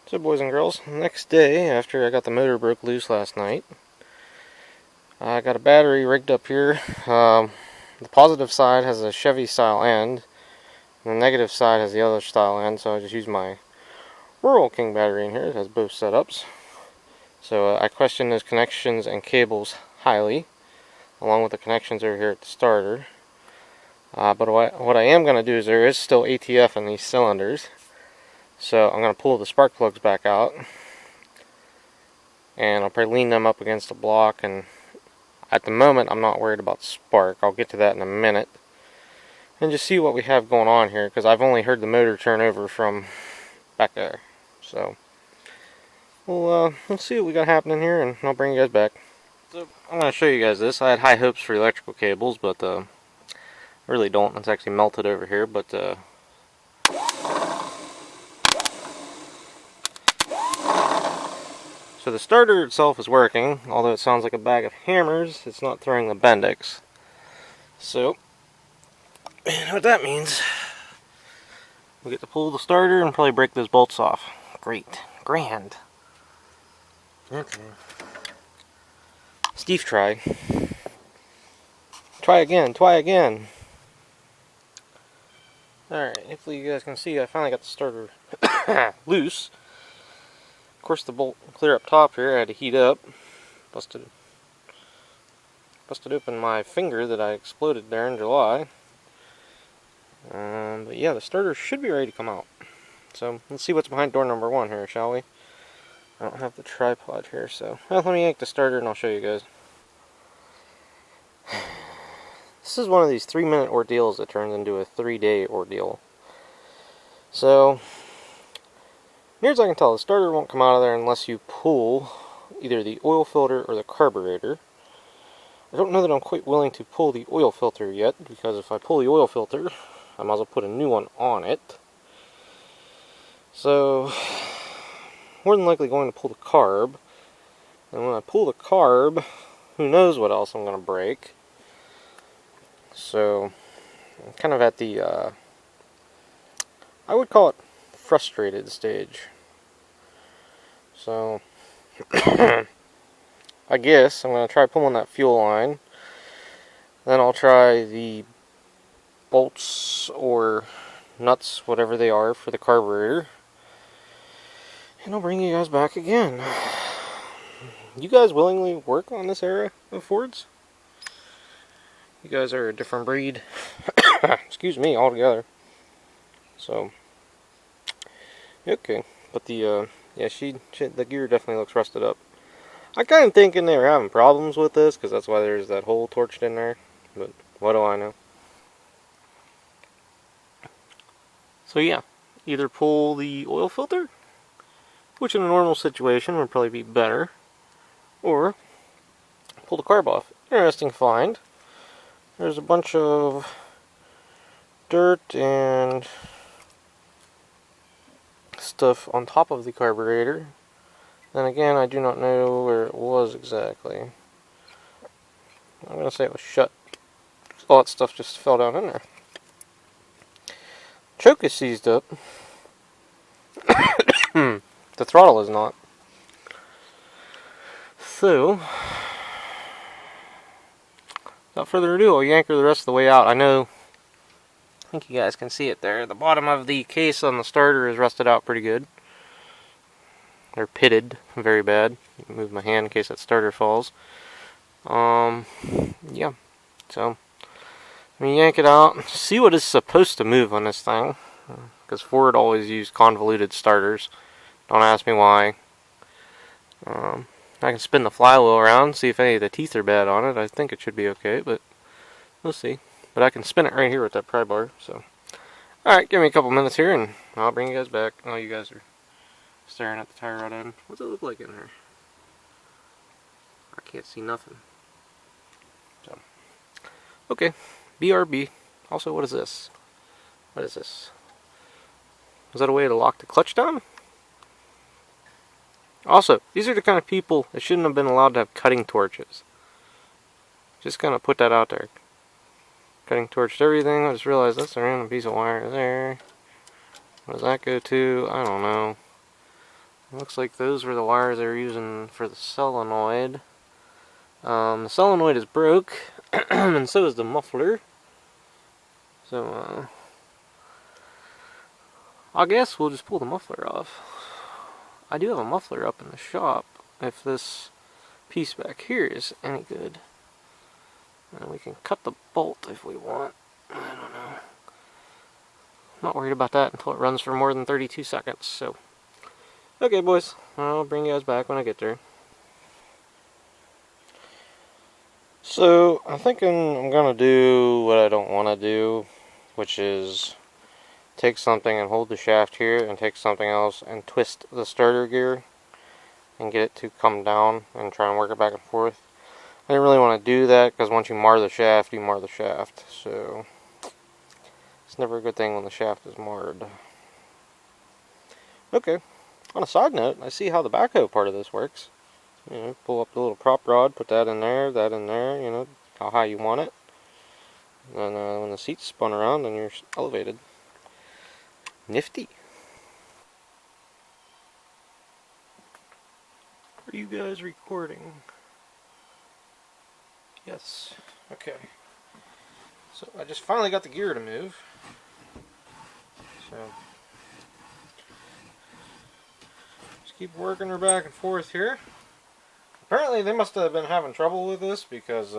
So boys and girls, next day after I got the motor broke loose last night, I got a battery rigged up here. The positive side has a Chevy style end, and the negative side has the other style end, so I just used my Rural King battery in here. It has both setups. So I question those connections and cables highly, along with the connections over here at the starter. But what I am going to do is there is still ATF in these cylinders. So I'm going to pull the spark plugs back out, and I'll probably lean them up against a block, and at the moment I'm not worried about spark. I'll get to that in a minute. And just see what we have going on here, because I've only heard the motor turn over from back there. So let's see what we got happening here, and I'll bring you guys back. So I'm going to show you guys this. I had high hopes for electrical cables, but I really don't. It's actually melted over here, but so the starter itself is working, although it sounds like a bag of hammers. It's not throwing the Bendix. So, and what that means, we get to pull the starter and probably break those bolts off. Great. Grand. Okay. Steve, try. Try again. Try again. Alright, hopefully you guys can see I finally got the starter loose. Of course, the bolt clear up top here I had to heat up. Busted open my finger that I exploded there in July. But yeah, the starter should be ready to come out. So let's see what's behind door number 1 here, shall we? I don't have the tripod here, so let me yank the starter and I'll show you guys. This is one of these 3-minute ordeals that turns into a 3-day ordeal. So, near as I can tell, the starter won't come out of there unless you pull either the oil filter or the carburetor. I don't know that I'm quite willing to pull the oil filter yet, because if I pull the oil filter, I might as well put a new one on it. So, more than likely going to pull the carb. And when I pull the carb, who knows what else I'm going to break. So, I'm kind of at the, I would call it frustrated stage. So, I guess I'm going to try pulling that fuel line. Then I'll try the bolts or nuts, whatever they are, for the carburetor. And I'll bring you guys back again. You guys willingly work on this era of Fords? You guys are a different breed. Excuse me, altogether. So, okay. But the, yeah, the gear definitely looks rusted up. I kind of thinking they were having problems with this, because that's why there's that hole torched in there. But what do I know? So yeah, either pull the oil filter, which in a normal situation would probably be better, or pull the carb off. Interesting find. There's a bunch of dirt and stuff on top of the carburetor. Then again, I do not know where it was exactly. I'm going to say it was shut. All that stuff just fell down in there. Choke is seized up. The throttle is not. So, without further ado, I'll yank her the rest of the way out. I think you guys can see it there. The bottom of the case on the starter is rusted out pretty good. They're pitted very bad. Move my hand in case that starter falls. Yeah. So, let me yank it out. See what is supposed to move on this thing. Because Ford always used convoluted starters. Don't ask me why. I can spin the flywheel around, see if any of the teeth are bad on it. I think it should be okay, but we'll see. But I can spin it right here with that pry bar. So, alright, give me a couple minutes here and I'll bring you guys back. Oh, you guys are staring at the tire rod end. What's it look like in there? I can't see nothing. So, okay, BRB. Also, what is this? What is this? Is that a way to lock the clutch down? Also, these are the kind of people that shouldn't have been allowed to have cutting torches. Just gonna put that out there. Cutting torched everything. I just realized that's a random piece of wire there. What does that go to? I don't know. Looks like those were the wires they were using for the solenoid. The solenoid is broke, and so is the muffler. So, I guess we'll just pull the muffler off. I do have a muffler up in the shop, if this piece back here is any good. And we can cut the bolt if we want. I don't know. I'm not worried about that until it runs for more than 32 seconds, so. Okay, boys. I'll bring you guys back when I get there. So, I'm thinking I'm gonna do what I don't want to do, which is take something and hold the shaft here, and take something else and twist the starter gear and get it to come down and try and work it back and forth. I didn't really want to do that because once you mar the shaft, you mar the shaft. So, it's never a good thing when the shaft is marred. Okay, on a side note, I see how the backhoe part of this works. You know, pull up the little prop rod, put that in there, you know, how high you want it. And when the seat's spun around, then you're elevated. Nifty. Are you guys recording? Yes. Okay. So I just finally got the gear to move. So just keep working her back and forth here. Apparently they must have been having trouble with this because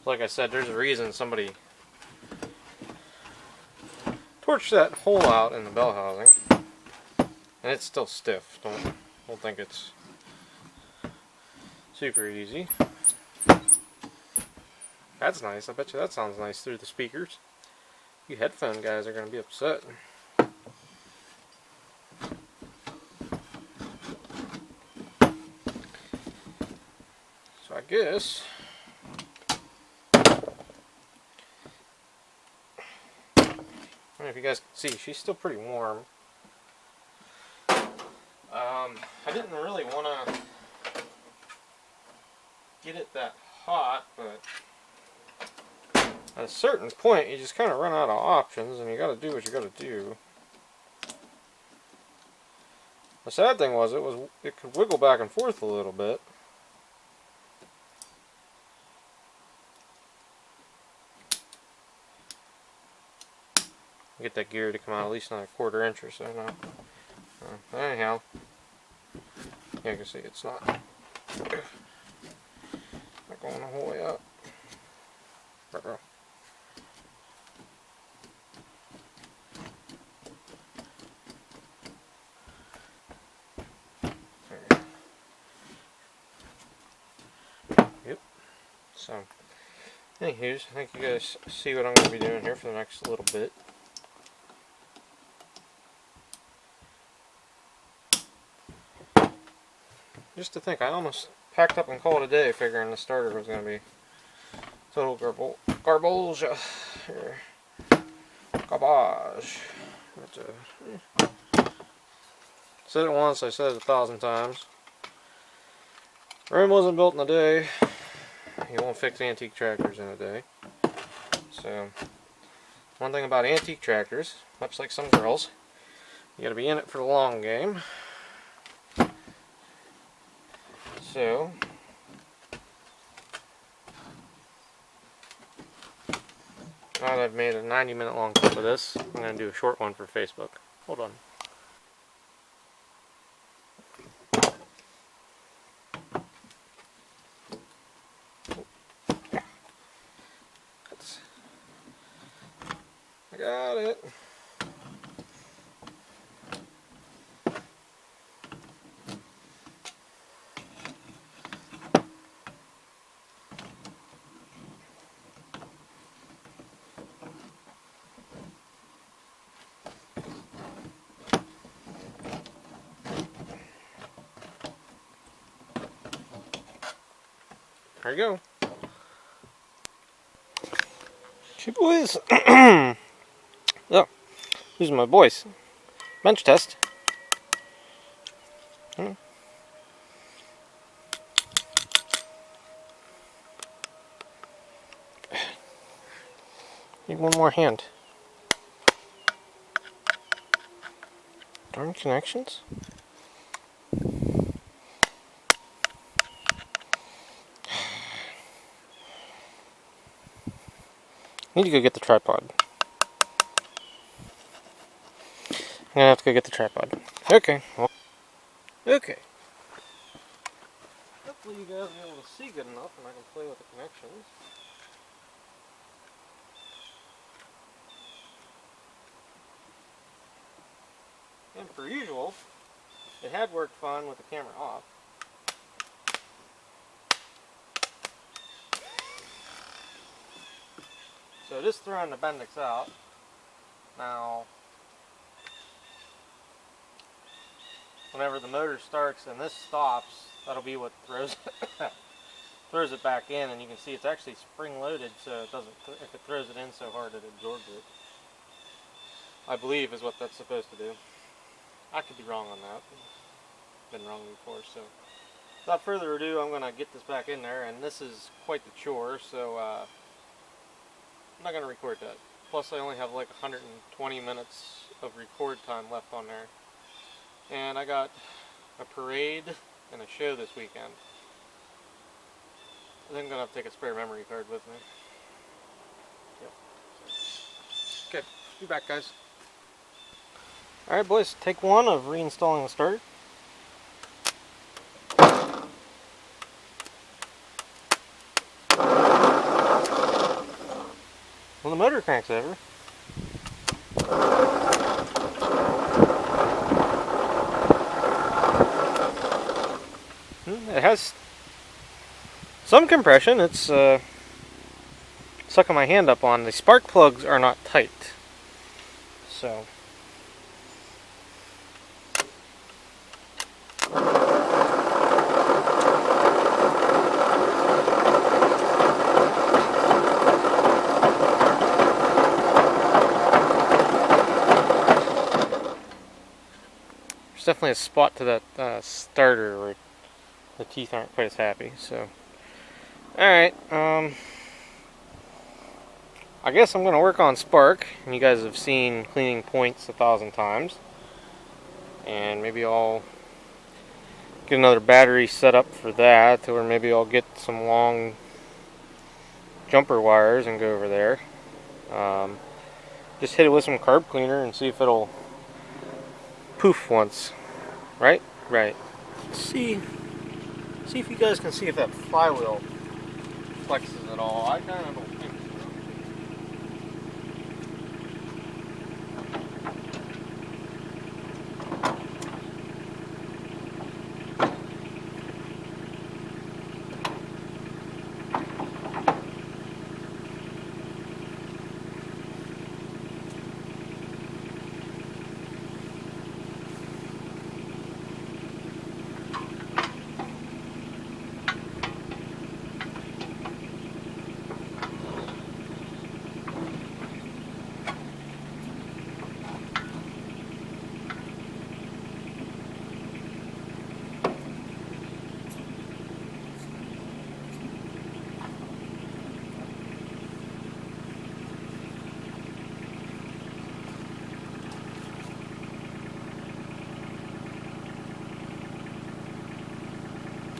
like I said, there's a reason somebody torched that hole out in the bell housing. And it's still stiff. Don't think it's super easy. That's nice. I bet you that sounds nice through the speakers. You headphone guys are going to be upset. So I guess I don't know if you guys can see, she's still pretty warm. I didn't really want to get it that hot, but at a certain point you just kind of run out of options and you got to do what you got to do. The sad thing was it could wiggle back and forth a little bit. Get that gear to come out at least another 1/4 inch or so now. Anyhow, yeah, you can see it's not going the whole way up. Yep. So, anyways, I think you guys see what I'm going to be doing here for the next little bit. Just to think, I almost packed up and called it a day figuring the starter was going to be total garbage. Here. Garbage. Said it once, I said it 1,000 times. Rome wasn't built in a day. You won't fix antique tractors in a day. So, one thing about antique tractors, much like some girls, you gotta be in it for the long game. So, now that I've made a 90-minute long clip of this, I'm going to do a short one for Facebook. Hold on. I got it. There you go. Hey boys. Oh, losing my voice. Bench test. Need one more hand. Darn connections. Need to go get the tripod. I'm gonna have to go get the tripod. Okay. Well, okay. Hopefully you guys will be able to see good enough and I can play with the connections. And per usual, it had worked fine with the camera off. So it is throwing the bendix out. Now, whenever the motor starts and this stops, that'll be what throws throws it back in, and you can see it's actually spring loaded, so it doesn't. If it throws it in so hard, it absorbs it. I believe is what that's supposed to do. I could be wrong on that. Been wrong before, so without further ado, I'm gonna get this back in there, and this is quite the chore, so I'm not gonna record that. Plus, I only have like 120 minutes of record time left on there, and I got a parade and a show this weekend. I think I'm gonna have to take a spare memory card with me. Yep. Okay, be back, guys. Alright, boys, take one of reinstalling the starter. Well, the motor cranks over. It has some compression. It's sucking my hand up on. The spark plugs are not tight, so there's definitely a spot to that starter where the teeth aren't quite as happy. So, alright, I guess I'm going to work on spark, and you guys have seen cleaning points 1,000 times, and maybe I'll get another battery set up for that, or maybe I'll get some long jumper wires and go over there. Just hit it with some carb cleaner and see if it'll poof once. Right? Right. See if you guys can see if that flywheel flexes at all. I kind of don't think so.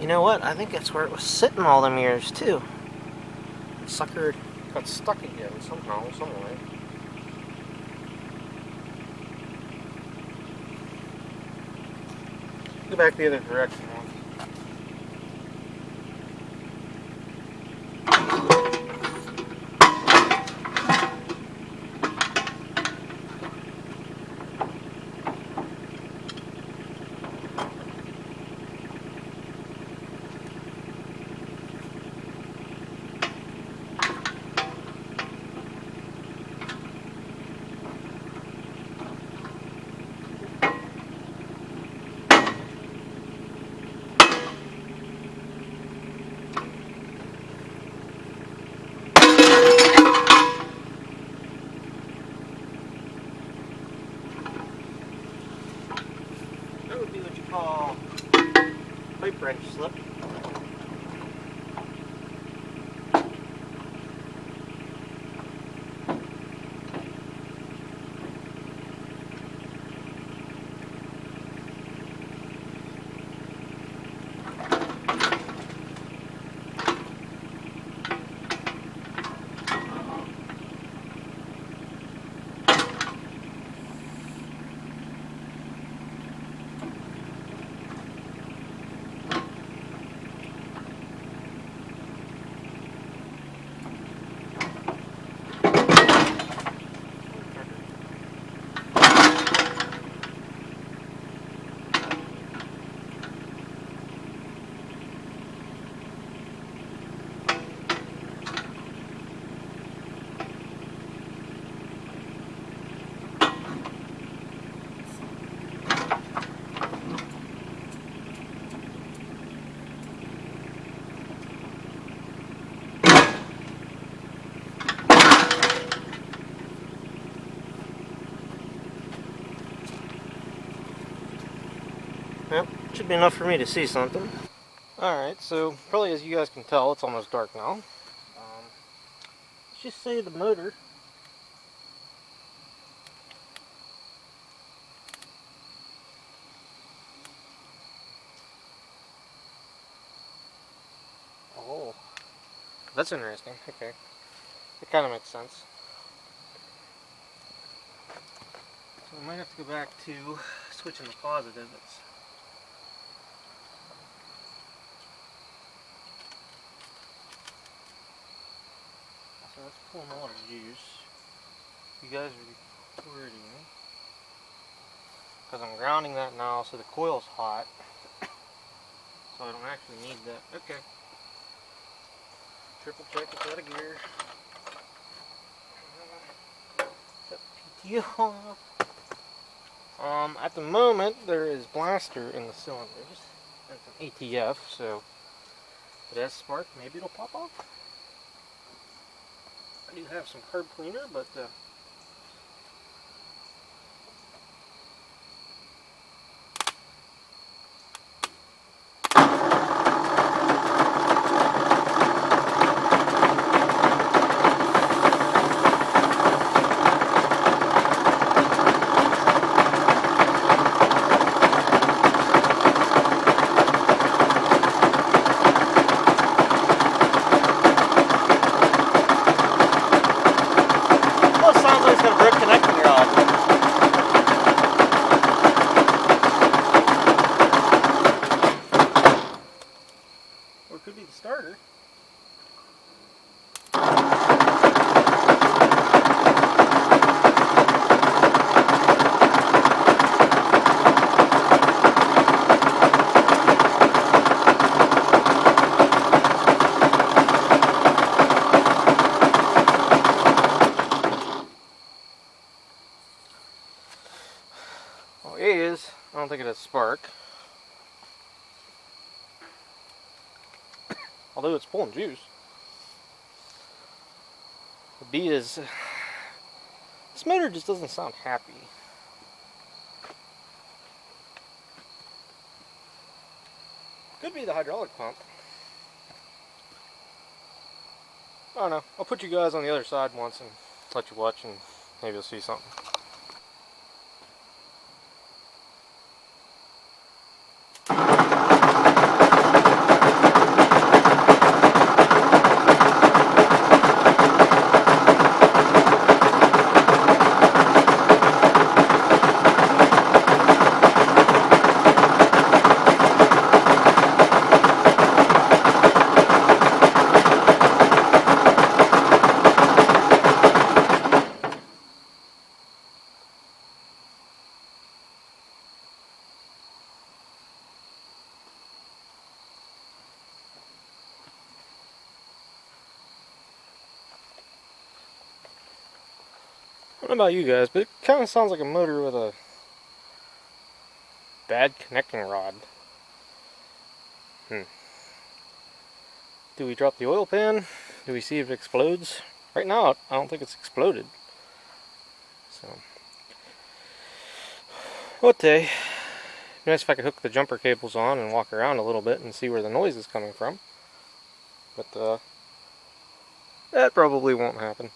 You know what? I think that's where it was sitting all them years too. The sucker got stuck again somehow, someway. Go back the other direction now. That would be what you call pipe wrench slip. Yep, should be enough for me to see something. Alright, so probably as you guys can tell, it's almost dark now. Let's just say the motor oh, that's interesting. Okay, it kind of makes sense. So I might have to go back to switching the positive. So that's pulling a lot of juice. You guys are recording because I'm grounding that now, so the coil's hot. So I don't actually need that. Okay. Triple check it's out of gear. Set PTO off. At the moment, there is blaster in the cylinders. That's an ATF, so if it has spark, maybe it'll pop off. I do have some carb cleaner, but could be the starter. Well, A is, I don't think it has spark. Although it's pulling juice. The B is, this motor just doesn't sound happy. Could be the hydraulic pump. I don't know. I'll put you guys on the other side once and let you watch, and maybe you'll see something. I don't know about you guys, but it kind of sounds like a motor with a bad connecting rod. Do we drop the oil pan? Do we see if it explodes? Right now, I don't think it's exploded. So, okay. Nice if I could hook the jumper cables on and walk around a little bit and see where the noise is coming from. But that probably won't happen.